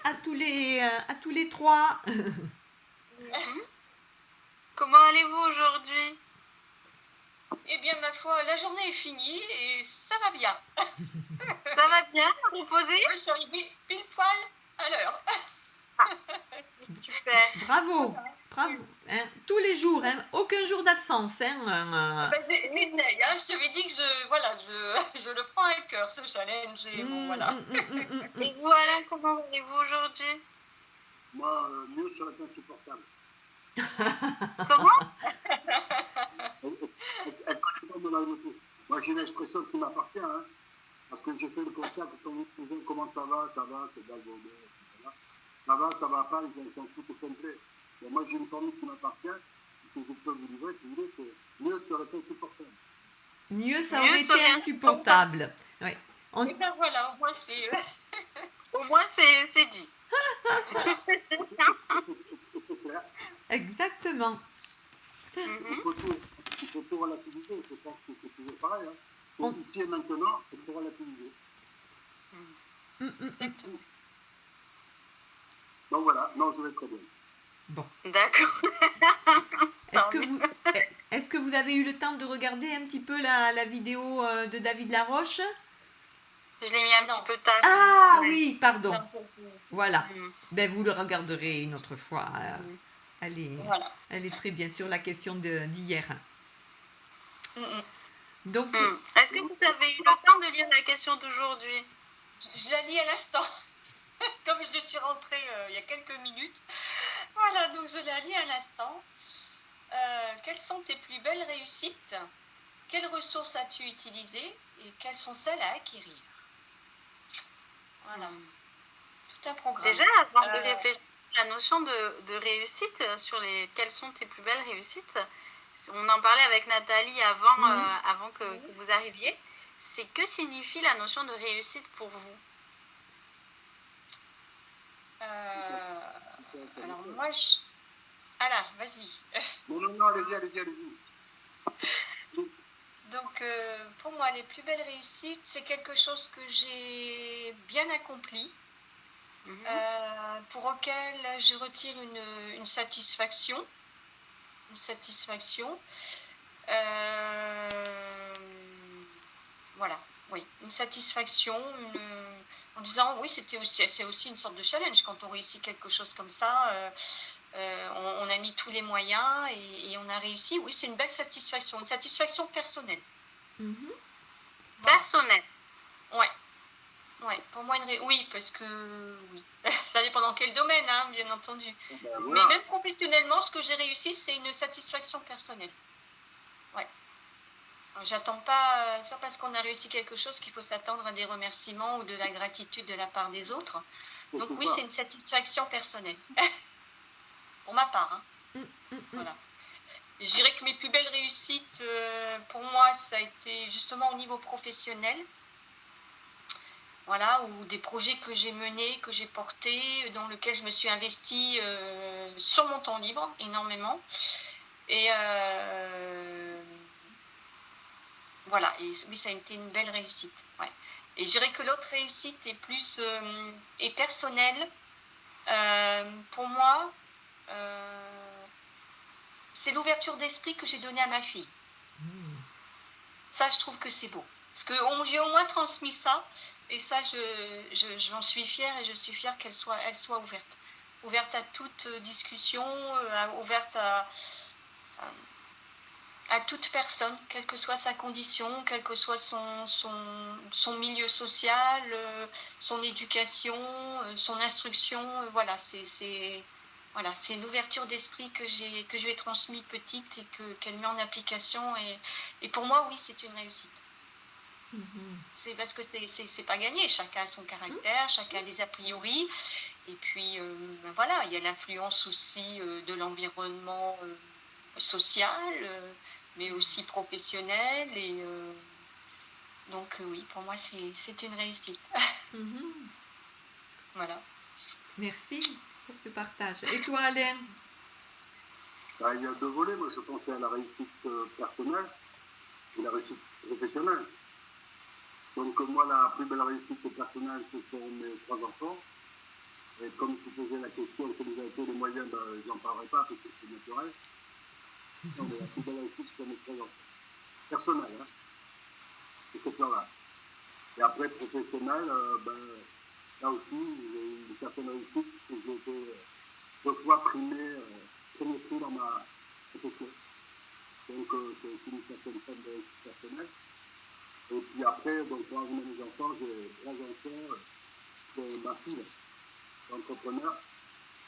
à tous les trois. Comment allez-vous aujourd'hui? Eh bien, ma foi, la journée est finie et ça va bien. Ça va bien, reposé? Je suis arrivée pile poil à l'heure. Super. Bravo. Hein, tous les jours, hein, aucun jour d'absence. Hein, j'essaye, hein, je t'avais dit que je le prends à cœur, ce challenge. Et bon, voilà. Et vous, Alain, comment allez-vous aujourd'hui? Moi, mieux serait insupportable. Comment? Elle connaît pas mon avis. Moi, j'ai une expression qui m'appartient, hein, parce que j'ai fait le contact, comment ça va, c'est Dalbonnet, etc. Ça va pas, ils ont tout au complet. Mais moi, j'ai une formule qui m'appartient, que je peux vous livrer, si vous voulez, que mieux serait insupportable. Mieux, ça aurait été insupportable. Ouais. Et bien voilà, au moins c'est... Au moins, c'est dit. Exactement. Il faut tout relativiser, je pense que c'est toujours pareil. Hein. Ici et maintenant, il faut relativiser. Exactement. Donc voilà, non, je vais très bien. Bon. D'accord. Est-ce que vous avez eu le temps de regarder un petit peu la vidéo de David Laroche? Je l'ai mis un petit peu tard. Ah oui, pardon. Voilà. Ben, vous le regarderez une autre fois. Elle est très bien sur la question d'hier. Donc, est-ce que vous avez eu le temps de lire la question d'aujourd'hui? Je la lis à l'instant. Comme je suis rentrée il y a quelques minutes. Voilà, donc je la lis à l'instant. Quelles sont tes plus belles réussites? Quelles ressources as-tu utilisées? Et quelles sont celles à acquérir? Voilà. Tout un programme. Déjà, avant de réfléchir à la notion de réussite, sur quelles sont tes plus belles réussites, on en parlait avec Nathalie avant que vous arriviez. C'est que signifie la notion de réussite pour vous? Alors moi, Alors, vas-y. Non, allez-y. Donc, pour moi, les plus belles réussites, c'est quelque chose que j'ai bien accompli, pour lequel je retire une satisfaction. Voilà, oui, une satisfaction, en disant, oui, c'est aussi une sorte de challenge quand on réussit quelque chose comme ça. On a mis tous les moyens et on a réussi. Oui, c'est une belle satisfaction, une satisfaction personnelle. Personnelle. Ouais, pour moi, oui, parce que oui, ça dépend dans quel domaine, hein, bien entendu. Mais même professionnellement, ce que j'ai réussi, c'est une satisfaction personnelle. Ouais. J'attends pas, c'est pas parce qu'on a réussi quelque chose qu'il faut s'attendre à des remerciements ou de la gratitude de la part des autres. Donc oui, c'est une satisfaction personnelle. Pour ma part. Hein. Voilà. Je dirais que mes plus belles réussites, pour moi, ça a été justement au niveau professionnel. Voilà, ou des projets que j'ai menés, que j'ai portés, dans lesquels je me suis investie sur mon temps libre, énormément. Et voilà, et oui, ça a été une belle réussite. Ouais. Et je dirais que l'autre réussite est plus personnelle. Pour moi, c'est l'ouverture d'esprit que j'ai donnée à ma fille. Ça, je trouve que c'est beau. Parce que j'ai au moins transmis ça, et ça, j'en suis fière, et je suis fière qu'elle soit ouverte. Ouverte à toute discussion, ouverte à toute personne, quelle que soit sa condition, quel que soit son milieu social, son éducation, son instruction. Voilà, c'est l'ouverture d'esprit que je lui ai transmis petite et qu'elle met en application. Et pour moi, oui, c'est une réussite. C'est parce que c'est pas gagné. Chacun a son caractère, chacun a des a priori. Et puis, voilà, il y a l'influence aussi de l'environnement social, mais aussi professionnel. Et donc, oui, pour moi, c'est une réussite. Voilà. Merci pour ce partage. Et toi, Alain? Il y a deux volets. Moi, je pense qu'il y a la réussite personnelle et la réussite professionnelle. Donc, moi, la plus belle réussite personnelle, c'est pour mes 3 enfants. Et comme tu posais la question, quels ont été les moyens, j'en parlerai pas parce que c'est naturel. Non, mais la plus belle réussite, c'est qu'on est présent. Personnel, hein, c'est ce plan-là. Et après, professionnel, là aussi, j'ai eu une certaine réussite, parce que j'ai été 2 fois primé, premier prix dans ma profession. Donc, c'est aussi une certaine forme de réussite personnelle. Et puis après, donc, pour avoir mes enfants, j'ai 3 enfants, ma fille, d'entrepreneur,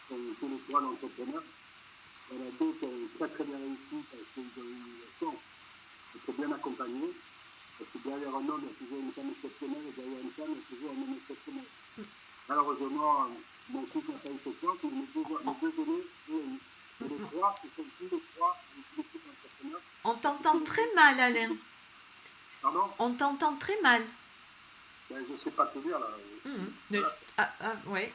tous les 3 d'entrepreneurs. Il y en a 2 qui ont très très bien réussi parce qu'ils ont eu la chance d'être bien accompagnés. Parce que derrière un homme, il y a toujours une femme exceptionnelle, et derrière une femme, il y a toujours un homme exceptionnel. Malheureusement, mon fils n'a pas eu cette chance, mais mes 2 aînés, eux, et les 3, ce sont tous les 3 des équipes entrepreneurs. On t'entend très mal, Alain. Pardon? On t'entend très mal. Ben, je ne sais pas te dire, là. Voilà. Ouais.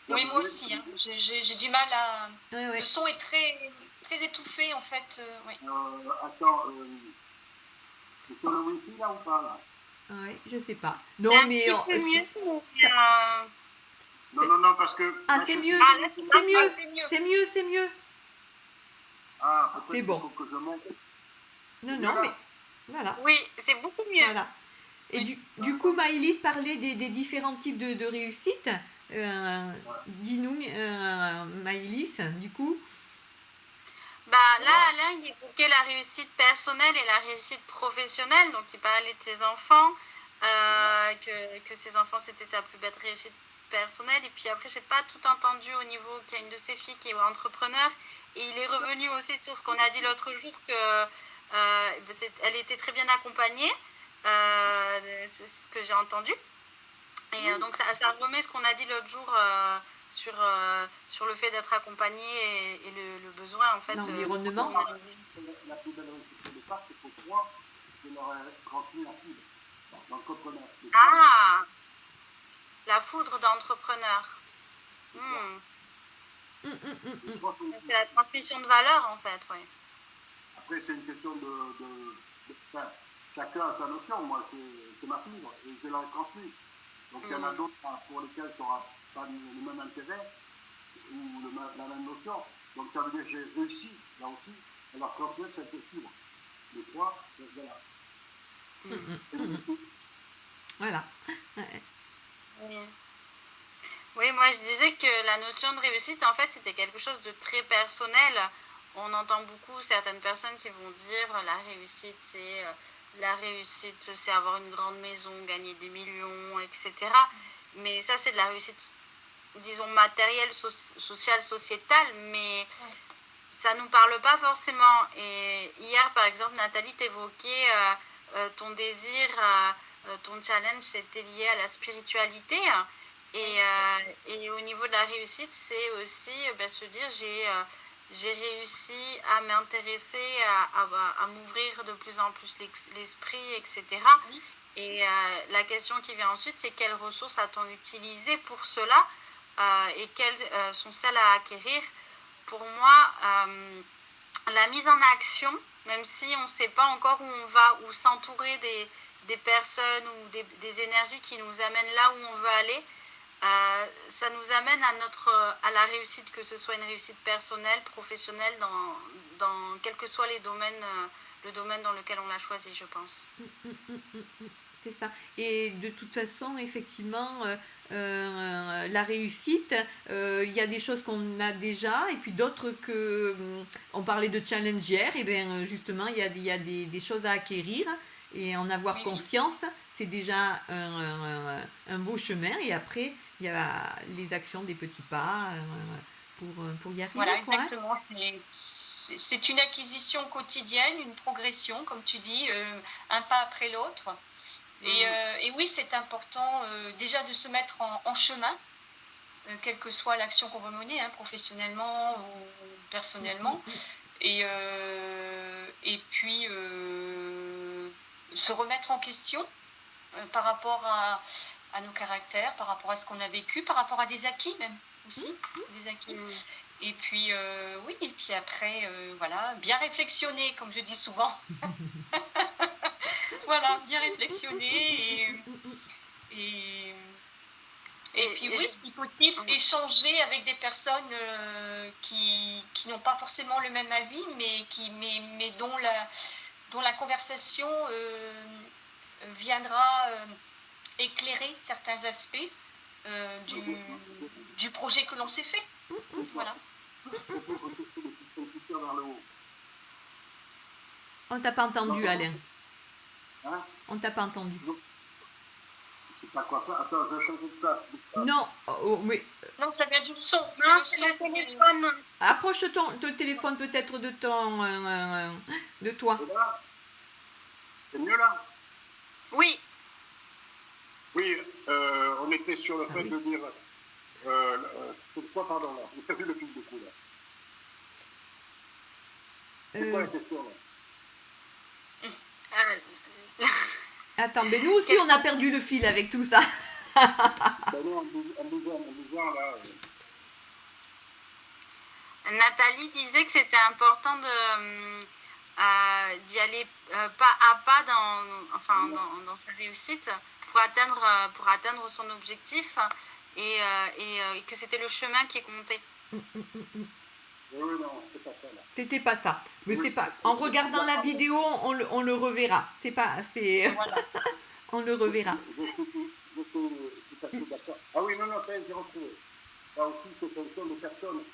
Oui, moi aussi. Hein. J'ai du mal à... Ouais. Le son est très, très étouffé, en fait. Oui. Attends, c'est sur le Wi-Fi, là, ou pas, là? Oui, je sais pas. Non, un mais... petit peu mieux. Non, parce que... Ah, c'est mieux. C'est mieux. Ah, peut-être c'est bon. qu'il faut que je monte. Non, mais... Voilà. Oui, c'est beaucoup mieux. Voilà. Et du coup, Maëlys parlait des différents types de réussite. Dis-nous, Maëlys, du coup. Là, Alain, il évoquait la réussite personnelle et la réussite professionnelle. Donc, il parlait de ses enfants, que ses enfants, c'était sa plus belle réussite personnelle. Et puis après, je n'ai pas tout entendu au niveau qu'il y a une de ses filles qui est entrepreneur. Et il est revenu aussi sur ce qu'on a dit l'autre jour, qu'elle était très bien accompagnée. C'est ce que j'ai entendu. Et donc, ça remet ce qu'on a dit l'autre jour sur le fait d'être accompagné et le besoin, en fait. L'environnement. La plus belle réussite de départ, c'est pour moi, je leur ai transmis la fibre d'entrepreneur. Ah, la foudre d'entrepreneur. C'est la transmission de valeur, en fait, oui. Après, c'est une question enfin, chacun a sa notion. Moi, c'est ma fibre et je l'ai transmise. Donc, il y en a d'autres pour lesquels ça n'aura pas le même intérêt ou la même notion. Donc, ça veut dire que j'ai réussi, là aussi, à leur transmettre cette fibre. Les 3, voilà. Voilà. Oui, moi, je disais que la notion de réussite, en fait, c'était quelque chose de très personnel. On entend beaucoup certaines personnes qui vont dire la réussite, c'est avoir une grande maison, gagner des millions, etc. Mais ça, c'est de la réussite, disons, matérielle, sociale, sociétale, mais ça ne nous parle pas forcément. Et hier, par exemple, Nathalie t'évoquait ton désir, ton challenge, c'était lié à la spiritualité. Et au niveau de la réussite, c'est aussi se dire j'ai réussi à m'intéresser, à m'ouvrir de plus en plus l'esprit, etc. Et la question qui vient ensuite, c'est quelles ressources a-t-on utilisées pour cela et quelles sont celles à acquérir. Pour moi, la mise en action, même si on ne sait pas encore où on va, ou s'entourer des personnes ou des énergies qui nous amènent là où on veut aller, ça nous amène à la réussite, que ce soit une réussite personnelle, professionnelle, dans quel que soit le domaine dans lequel on l'a choisi, je pense. C'est ça. Et de toute façon, effectivement, la réussite, il y a des choses qu'on a déjà, et puis d'autres on parlait de challenge hier, et bien justement, il y a des choses à acquérir, et en avoir conscience, c'est déjà un beau chemin, et après, il y a les actions des petits pas pour y arriver. Voilà, exactement. C'est une acquisition quotidienne, une progression, comme tu dis, un pas après l'autre. Et oui, c'est important déjà de se mettre en chemin, quelle que soit l'action qu'on veut mener, professionnellement ou personnellement. Et puis se remettre en question par rapport à nos caractères, par rapport à ce qu'on a vécu, par rapport à des acquis même aussi, des acquis. Et puis oui, et puis après voilà, bien réflexionner, comme je dis souvent. Voilà, bien réflexionner et Et puis oui, si possible, échanger avec des personnes qui n'ont pas forcément le même avis, mais dont la conversation viendra éclairer certains aspects du projet que l'on s'est fait. Voilà. On t'a pas entendu, Alain. Hein? On t'a pas entendu. C'est pas quoi faire. Attends, je vais changer de place. Non, mais Non, ça vient du son. Non, C'est c'est le le son. téléphone. approche ton téléphone peut-être de toi. Et là, c'est mieux là? Oui. Oui, on était sur le fait oui. de dire. C'est quoi, pardon, là? J'ai perdu le fil de coup, là. C'est quoi la question, là? Attends, mais nous aussi on a perdu le fil avec tout ça. Ben non, en disant, là. Nathalie disait que c'était important d'y aller pas à pas dans sa réussite pour atteindre son objectif et que c'était le chemin qui comptait. Oui, non, c'est pas ça, là. C'était pas ça. Mais c'est pas. En regardant la vidéo, on le reverra. C'est pas. Voilà. On le reverra. Je suis tout à fait d'accord. Ah oui, non, ça y est, j'ai retrouvé. Là aussi, c'est fonction de personnes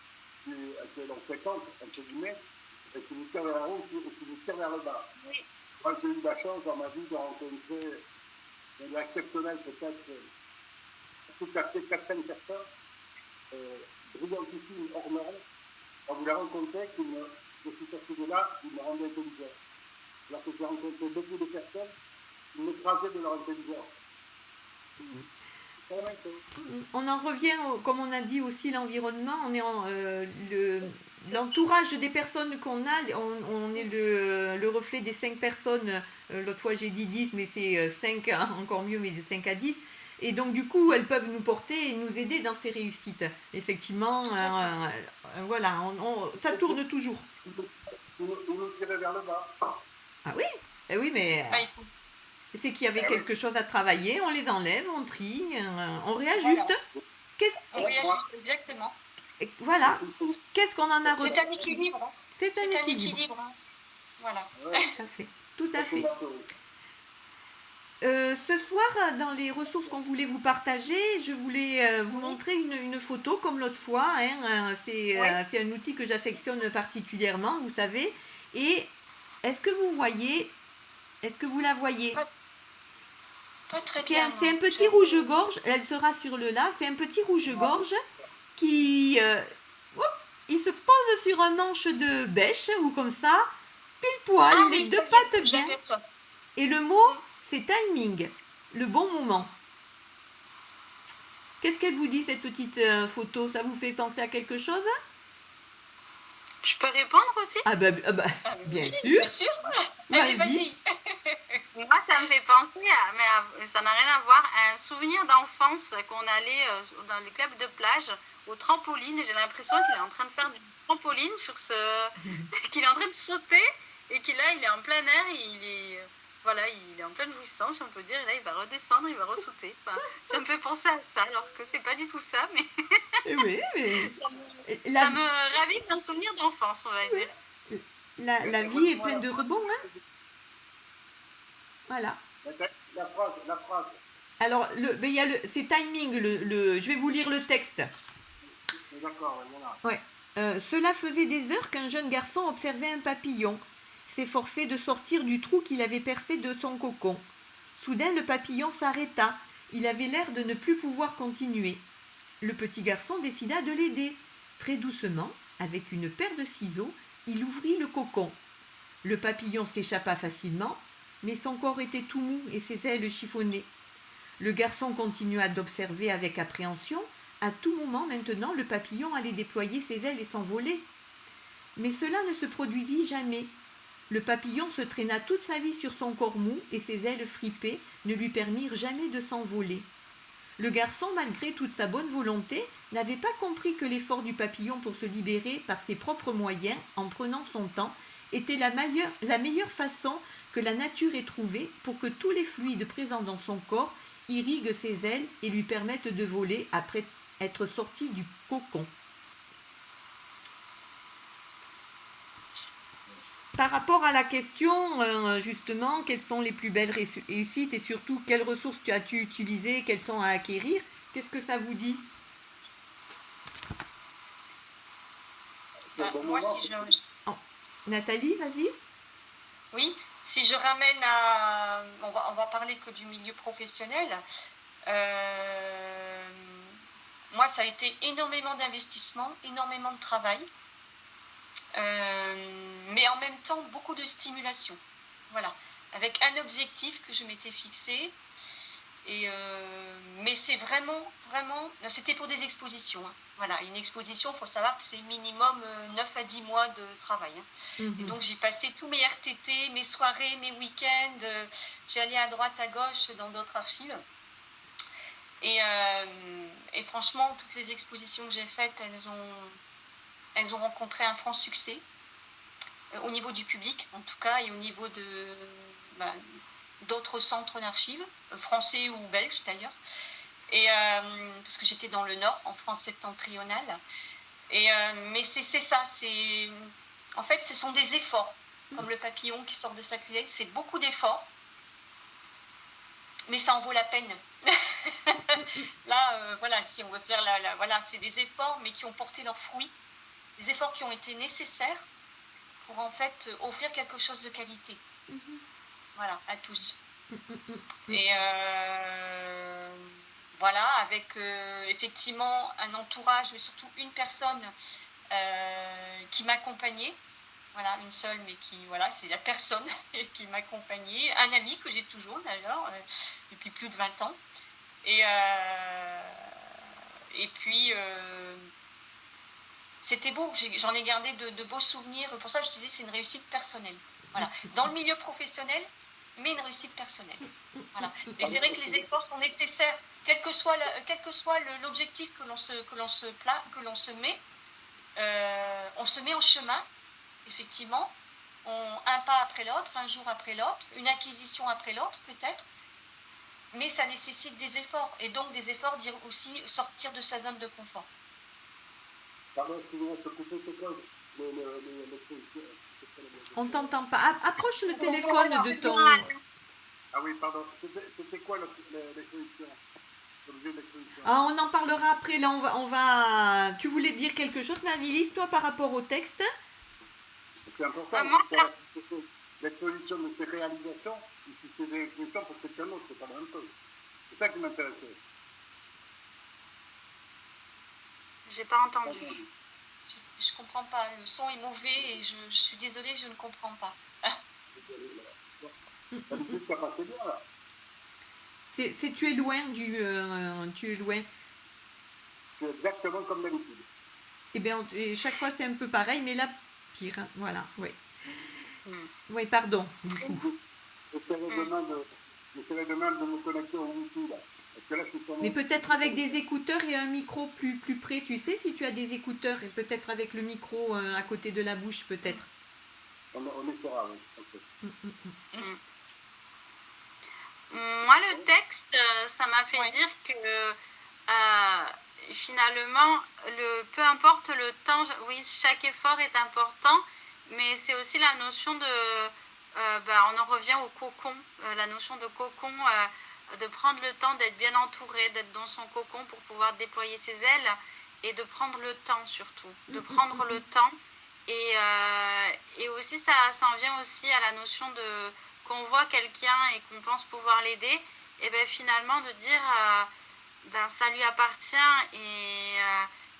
que l'on fréquente, entre guillemets, et qui nous tirent vers la haut ou qui nous tirent vers le bas. Oui. Moi, j'ai eu la chance dans ma vie de rencontrer de l'exceptionnel, peut-être, tout casser 4-5 personnes, brillantissimes hors normes. Quand vous les rencontrez, je suis sorti de là, ils me rendaient intelligent. Alors que j'ai rencontré beaucoup de personnes qui m'écrasaient de leur intelligence. On en revient, comme on a dit aussi, l'environnement. On est l'entourage des personnes qu'on a. On est le reflet des 5 personnes. L'autre fois j'ai dit 10, mais c'est 5, encore mieux, mais de 5 à 10. Et donc du coup, elles peuvent nous porter et nous aider dans ces réussites. Effectivement, voilà, ça tourne toujours. Vous nous tirez vers le bas. Ah oui, oui, mais c'est qu'il y avait quelque chose à travailler. On les enlève, on trie, on réajuste. Voilà. On réajuste, exactement. Voilà. Qu'est-ce qu'on en a retenu? C'est un équilibre. C'est un équilibre. Voilà. Tout à fait. Tout à fait. Ce soir, dans les ressources qu'on voulait vous partager, je voulais vous montrer une photo comme l'autre fois. C'est un outil que j'affectionne particulièrement, vous savez. Et est-ce que vous la voyez? Pas très bien. C'est un petit rouge-gorge, elle sera sur le là, c'est un petit rouge-gorge qui il se pose sur un manche de bêche ou comme ça, pile poil, les deux pattes bien. Et le mot, c'est timing, le bon moment. Qu'est-ce qu'elle vous dit, cette petite photo? Ça vous fait penser à quelque chose? Je peux répondre aussi? Bien sûr. Bien sûr. Allez, vas-y. Moi, ça me fait penser mais ça n'a rien à voir, à un souvenir d'enfance qu'on allait dans les clubs de plage au trampoline et j'ai l'impression qu'il est en train de faire du trampoline qu'il est en train de sauter et qu'il il est en plein air et il est en pleine jouissance, si on peut dire, et là il va redescendre, il va ressauter. Enfin, ça me fait penser à ça, alors que c'est pas du tout ça, mais oui, mais ça me ravive un souvenir d'enfance, on va dire. La vie est pleine de rebonds, hein. Voilà. La phrase. Alors, c'est timing, je vais vous lire le texte. D'accord, voilà. Ouais. Cela faisait des heures qu'un jeune garçon observait un papillon, s'efforçait de sortir du trou qu'il avait percé de son cocon. Soudain, le papillon s'arrêta. Il avait l'air de ne plus pouvoir continuer. Le petit garçon décida de l'aider. Très doucement, avec une paire de ciseaux, il ouvrit le cocon. Le papillon s'échappa facilement, mais son corps était tout mou et ses ailes chiffonnées. Le garçon continua d'observer avec appréhension. À tout moment maintenant, le papillon allait déployer ses ailes et s'envoler. Mais cela ne se produisit jamais. Le papillon se traîna toute sa vie sur son corps mou et ses ailes fripées ne lui permirent jamais de s'envoler. Le garçon, malgré toute sa bonne volonté, n'avait pas compris que l'effort du papillon pour se libérer par ses propres moyens, en prenant son temps, était la meilleure façon que la nature ait trouvée pour que tous les fluides présents dans son corps irriguent ses ailes et lui permettent de voler après être sorti du cocon. Par rapport à la question, justement, quelles sont les plus belles réussites et surtout quelles ressources as-tu utilisées, quelles sont à acquérir, qu'est-ce que ça vous dit? Moi, si je... Oh. Nathalie, vas-y. Oui, si je ramène à... On va parler que du milieu professionnel. Moi, ça a été énormément d'investissement, énormément de travail. Mais en même temps beaucoup de stimulation, voilà, avec un objectif que je m'étais fixé. Mais c'est vraiment, c'était pour des expositions, hein. Voilà, une exposition, il faut savoir que c'est minimum 9 à 10 mois de travail, hein. Et donc j'ai passé tous mes RTT, mes soirées, mes week-ends, j'ai allé à droite, à gauche dans d'autres archives. Et franchement, toutes les expositions que j'ai faites, elles ont rencontré un franc succès, au niveau du public en tout cas, et au niveau d'autres centres d'archives, français ou belges d'ailleurs, parce que j'étais dans le Nord, en France septentrionale. Mais c'est ça, en fait ce sont des efforts, comme le papillon qui sort de sa chrysalide, c'est beaucoup d'efforts, mais ça en vaut la peine. Là, voilà, si on veut faire voilà, c'est des efforts, mais qui ont porté leurs fruits, des efforts qui ont été nécessaires pour en fait offrir quelque chose de qualité, voilà, à tous. Et voilà, avec effectivement un entourage, mais surtout une personne qui m'accompagnait. Voilà, une seule, mais qui, voilà, c'est la personne qui m'accompagnait. Un ami que j'ai toujours d'ailleurs, depuis plus de 20 ans. Et puis, c'était beau, j'en ai gardé de beaux souvenirs. Pour ça, je disais, c'est une réussite personnelle. Voilà, dans le milieu professionnel, mais une réussite personnelle. Voilà. Et c'est vrai que les efforts sont nécessaires, quel que soit l'objectif que l'on se met. On se met en chemin, effectivement, un pas après l'autre, un jour après l'autre, une acquisition après l'autre peut-être, mais ça nécessite des efforts, et donc des efforts dire aussi sortir de sa zone de confort. Pardon, excusez-moi, je peux couper, c'est quoi On t'entend pas. Approche le téléphone de ton... Ah oui, pardon. C'était quoi l'exposition? L'objet de l'exposition? Ah, on en parlera après. Là, on va... Tu voulais dire quelque chose, Annelise, toi, par rapport au texte? C'est important. L'exposition de ces réalisations, ou si c'est des expositions pour quelqu'un d'autre, c'est pas la même chose. C'est ça qui m'intéressait. J'ai pas entendu. Je comprends pas. Le son est mauvais et je suis désolée, je ne comprends pas. D'habitude, ça passait bien là. Tu es loin du... tu es loin. C'est exactement comme d'habitude. Eh bien, chaque fois, c'est un peu pareil, mais là, pire. Hein. Voilà, oui. Oui, pardon. J'essaierai demain de me connecter au Wi-Fi là. Mais peut-être avec des écouteurs et un micro plus près, tu sais, si tu as des écouteurs, et peut-être avec le micro à côté de la bouche, peut-être. On essaiera, oui. Okay. Moi, le texte, ça m'a fait dire que finalement, peu importe le temps, oui, chaque effort est important, mais c'est aussi la notion de... on en revient au cocon, la notion de cocon... de prendre le temps d'être bien entouré, d'être dans son cocon pour pouvoir déployer ses ailes, et de prendre le temps surtout, de prendre le temps. Et aussi, ça en vient aussi à la notion de qu'on voit quelqu'un et qu'on pense pouvoir l'aider, et bien finalement de dire ça lui appartient,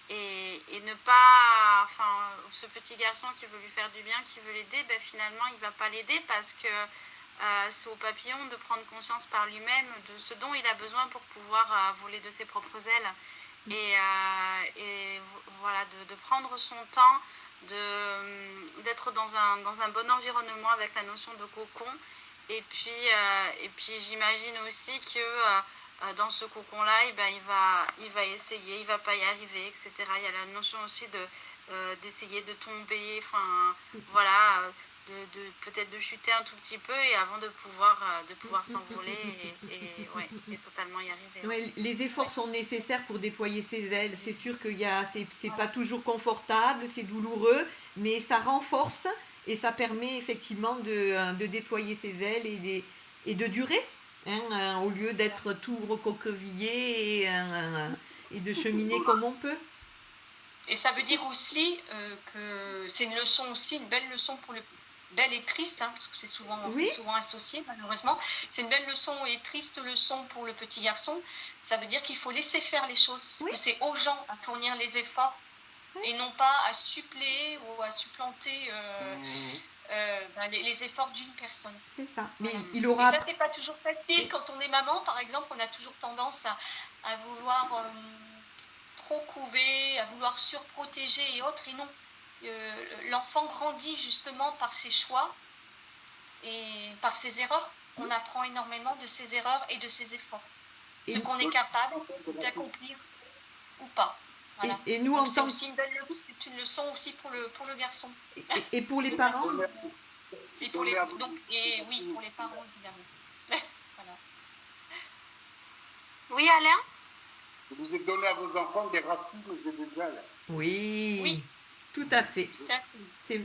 et ne pas, enfin, ce petit garçon qui veut lui faire du bien, qui veut l'aider, ben finalement il va pas l'aider parce que c'est au papillon de prendre conscience par lui-même de ce dont il a besoin pour pouvoir voler de ses propres ailes, et voilà, de prendre son temps, d'être dans un bon environnement avec la notion de cocon, et puis j'imagine aussi que dans ce cocon-là, il va essayer, il va pas y arriver, etc. Il y a la notion aussi d'essayer de tomber, enfin voilà, peut-être de chuter un tout petit peu et avant de pouvoir s'envoler et totalement y arriver. Ouais, les efforts sont nécessaires pour déployer ses ailes. C'est sûr que c'est pas toujours confortable, c'est douloureux, mais ça renforce et ça permet effectivement de déployer ses ailes et de durer, hein, au lieu d'être tout recroquevillé et de cheminer comme on peut. Et ça veut dire aussi que c'est une leçon aussi, une belle leçon pour le belle et triste, hein, parce que c'est souvent associé malheureusement. C'est une belle leçon et triste leçon pour le petit garçon. Ça veut dire qu'il faut laisser faire les choses, que c'est aux gens à fournir les efforts et non pas à suppléer ou à supplanter les efforts d'une personne. C'est ça. Mais il aura. Et ça, c'est pas toujours facile. Quand on est maman, par exemple, on a toujours tendance à vouloir trop couver, à vouloir surprotéger et autres, et non. L'enfant grandit justement par ses choix et par ses erreurs. On apprend énormément de ses erreurs et de ses efforts. Ce qu'on est capable d'accomplir ou pas. Voilà. Et nous, donc, c'est aussi une leçon aussi pour le garçon. Et pour les parents. Et pour les parents, évidemment. Voilà. Oui, Alain? Vous avez donné à vos enfants des racines et des ailes. Oui. Tout à fait. C'est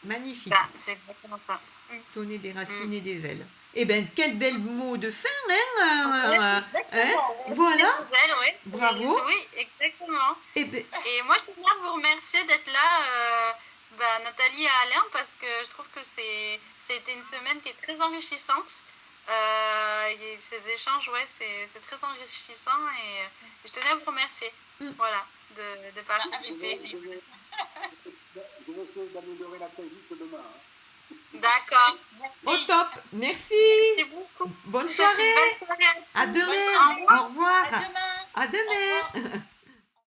magnifique. Ça, c'est exactement ça. Donner des racines et des ailes. Eh bien, quel bel mot de fin, hein, voilà. Ailes, bravo. Oui, exactement. Et moi, je tiens à vous remercier d'être là, Nathalie et Alain, parce que je trouve que c'était une semaine qui est très enrichissante. Ces échanges, c'est très enrichissant et je tenais à vous remercier. Voilà, de participer. Je vais essayer d'améliorer la technique demain. Hein. D'accord. Au top. Merci. Merci beaucoup. Bonne soirée. Bonne soirée. À demain. Au revoir. À demain. À demain.